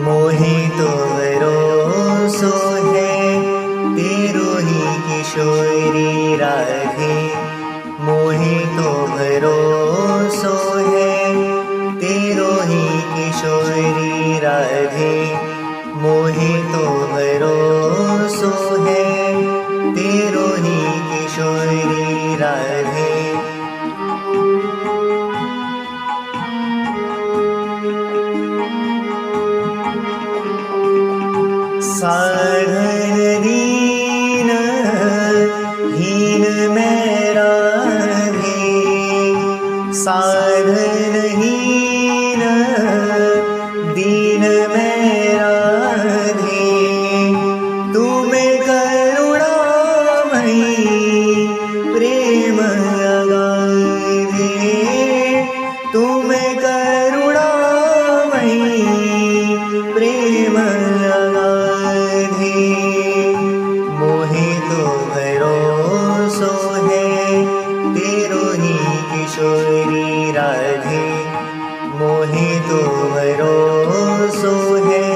मोहे तो भरोसो है तेरो ही किशोरी राधे। मोहे तो भरोसो है तेरो ही किशोरी राधे। मोहे तो भरोसो है तेरो ही किशोरी राधे। साधन दीन हीन मैं राधे। साधन हीन दीन मैं राधे। तुम करुणामयी प्रेम अगाधे। तुम करुणामयी प्रेम अगाधे। मोहे तो भरोसो है तेरो ही किशोरी राधे। मोहे तो भरोसो है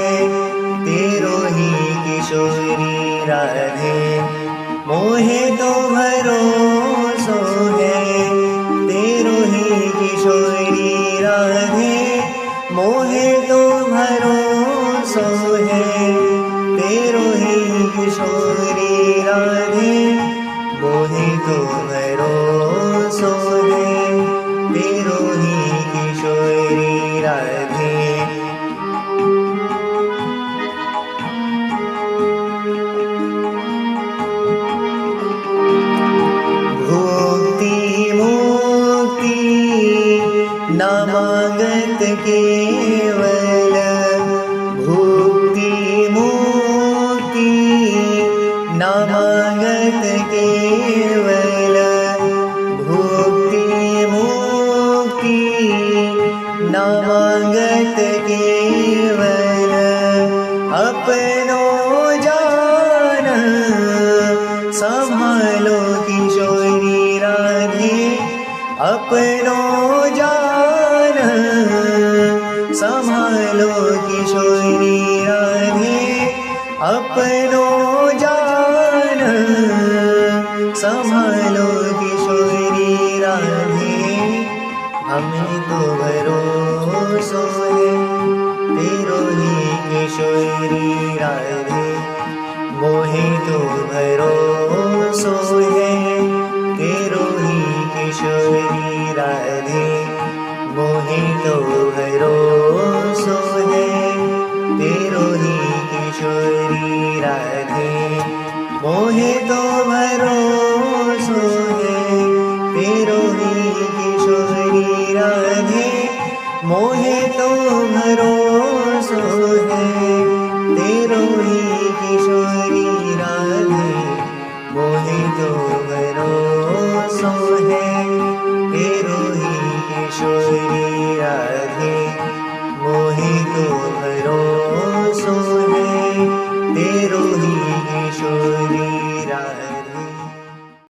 तेरो ही किशोरी राधे। मोहे तो भरोसो है तेरो ही किशोरी राधे। मोहे तो भरोसो है तेरो ही किशोरी राधे। मोहे तो भरोसो है तेरो ही किशोरी राधे। भुक्ति मुक्ति न मांगत केवल। भुक्ति मुक्ति न मांगत केवल। भुक्ति मुक्ति न मांगत केवल। अपनो जान संभालो किशोरी राधे। अपनो जान संभालो किशोरी राधे। अपनो जान संभालो किशोरी राधे। हमें तो भरोसो है तेरो ही किशोरी राधे। मोहे तो भरोसो है तेरो ही किशोरी राधे। मोहे तो भरोसो है तेरो ही किशोरी राधे। मोहे तो भरोसो है तेरो ही किशोरी राधे। मोहे तो भरोसो